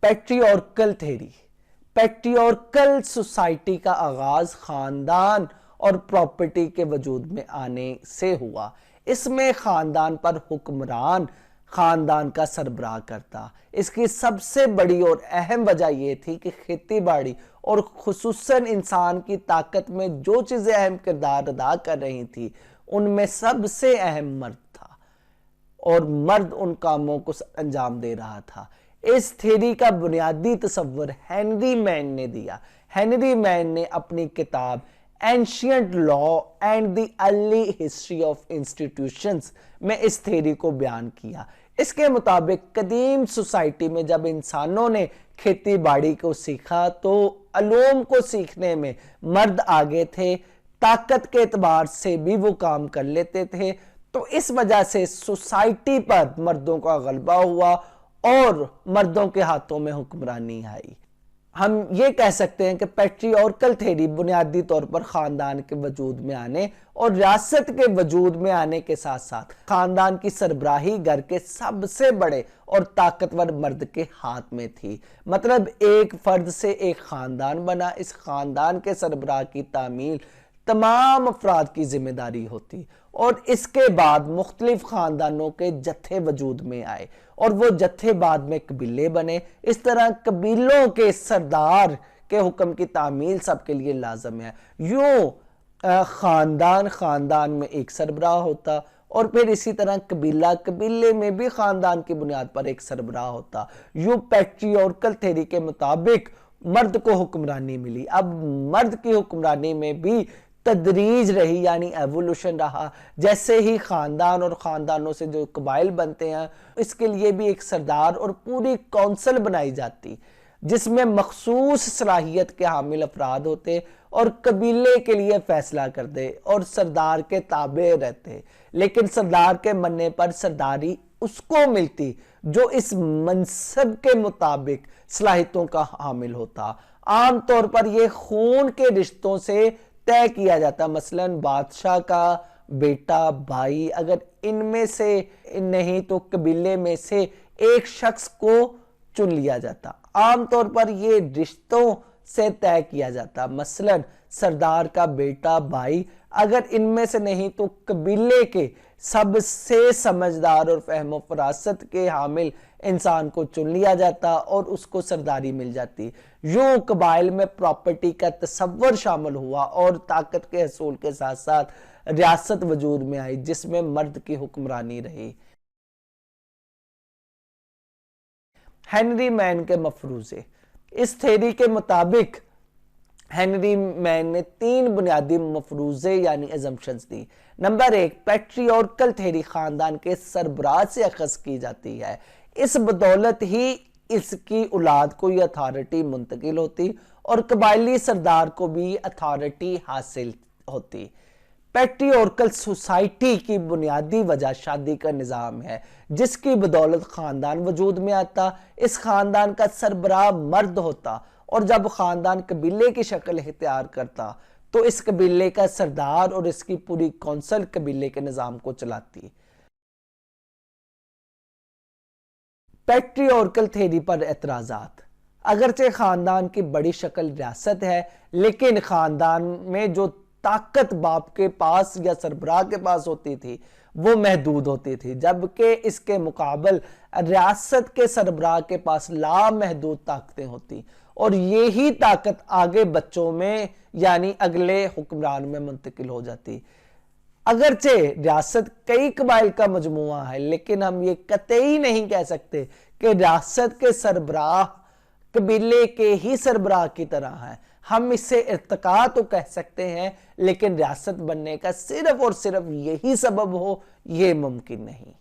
Patriarchal theory. Patriarchal society کا آغاز خاندان اور پراپرٹی کے وجود میں آنے سے ہوا. اس میں خاندان پر حکمران خاندان کا سربراہ کرتا. اس کی سب سے بڑی اور اہم وجہ یہ تھی کہ کھیتی باڑی اور خصوصاً انسان کی طاقت میں جو چیزیں اہم کردار ادا کر رہی تھی ان میں سب سے اہم مرد تھا اور مرد ان کاموں کو انجام دے رہا تھا. اس تھیری کا بنیادی تصور ہنری مین نے دیا. ہنری مین نے اپنی کتاب Ancient Law and the Early History of Institutions میں اس تھیری کو بیان کیا. اس کے مطابق قدیم سوسائٹی میں جب انسانوں نے کھیتی باڑی کو سیکھا تو علوم کو سیکھنے میں مرد آگے تھے. طاقت کے اعتبار سے بھی وہ کام کر لیتے تھے. تو اس وجہ سے سوسائٹی پر مردوں کا غلبہ ہوا اور مردوں کے ہاتھوں میں حکمرانی آئی. ہم یہ کہہ سکتے ہیں کہ پیٹریارکل تھیری بنیادی طور پر خاندان کے وجود میں آنے اور ریاست کے وجود میں آنے کے ساتھ ساتھ خاندان کی سربراہی گھر کے سب سے بڑے اور طاقتور مرد کے ہاتھ میں تھی. مطلب ایک فرد سے ایک خاندان بنا. اس خاندان کے سربراہ کی تعمیل تمام افراد کی ذمہ داری ہوتی اور اس کے بعد مختلف خاندانوں کے جتھے وجود میں آئے اور وہ جتھے بعد میں قبیلے بنے. اس طرح قبیلوں کے سردار کے حکم کی تعمیل سب کے لیے لازم ہے. یوں خاندان میں ایک سربراہ ہوتا اور پھر اسی طرح قبیلے میں بھی خاندان کی بنیاد پر ایک سربراہ ہوتا. یوں پیٹریارکل تھیری کے مطابق مرد کو حکمرانی ملی. اب مرد کی حکمرانی میں بھی تدریج رہی یعنی ایوولوشن رہا. جیسے ہی خاندان اور خاندانوں سے جو قبائل بنتے ہیں اس کے لیے بھی ایک سردار اور پوری کونسل بنائی جاتی جس میں مخصوص صلاحیت کے حامل افراد ہوتے اور قبیلے کے لیے فیصلہ کرتے اور سردار کے تابع رہتے. لیکن سردار کے مننے پر سرداری اس کو ملتی جو اس منصب کے مطابق صلاحیتوں کا حامل ہوتا. عام طور پر یہ خون کے رشتوں سے طے کیا جاتا. مثلا بادشاہ کا بیٹا بھائی اگر ان میں سے نہیں تو قبیلے میں سے ایک شخص کو چن لیا جاتا. عام طور پر یہ رشتوں سے طے کیا جاتا. مثلا سردار کا بیٹا بھائی اگر ان میں سے نہیں تو قبیلے کے سب سے سمجھدار اور فہم و فراست کے حامل انسان کو چن لیا جاتا اور اس کو سرداری مل جاتی. یوں قبائل میں پراپرٹی کا تصور شامل ہوا اور طاقت کے حصول کے ساتھ ساتھ ریاست وجود میں آئی جس میں مرد کی حکمرانی رہی. ہنری مین کے مفروضے. اس تھیری کے مطابق ہنری مین نے 3 بنیادی مفروضے یعنی assumptions دی. نمبر 1، پیٹریارکل تھیری خاندان کے سربراہ سے اخذ کی جاتی ہے. اس بدولت ہی اس کی اولاد کو یہ اتھارٹی منتقل ہوتی اور قبائلی سردار کو بھی اتھارٹی حاصل ہوتی. پیٹریارکل سوسائٹی کی بنیادی وجہ شادی کا نظام ہے جس کی بدولت خاندان وجود میں آتا. اس خاندان کا سربراہ مرد ہوتا اور جب خاندان قبیلے کی شکل اختیار کرتا تو اس قبیلے کا سردار اور اس کی پوری کونسل قبیلے کے نظام کو چلاتی. پیٹریارکل تھیری پر اعتراضات. اگرچہ خاندان کی بڑی شکل ریاست ہے لیکن خاندان میں جو طاقت باپ کے پاس یا سربراہ کے پاس ہوتی تھی وہ محدود ہوتی تھی جبکہ اس کے مقابل ریاست کے سربراہ کے پاس لامحدود طاقتیں ہوتی اور یہی طاقت آگے بچوں میں یعنی اگلے حکمران میں منتقل ہو جاتی. اگرچہ ریاست کئی قبائل کا مجموعہ ہے لیکن ہم یہ قطعی نہیں کہہ سکتے کہ ریاست کے سربراہ قبیلے کے ہی سربراہ کی طرح ہیں. ہم اس سے ارتقاء تو کہہ سکتے ہیں لیکن ریاست بننے کا صرف اور صرف یہی سبب ہو یہ ممکن نہیں.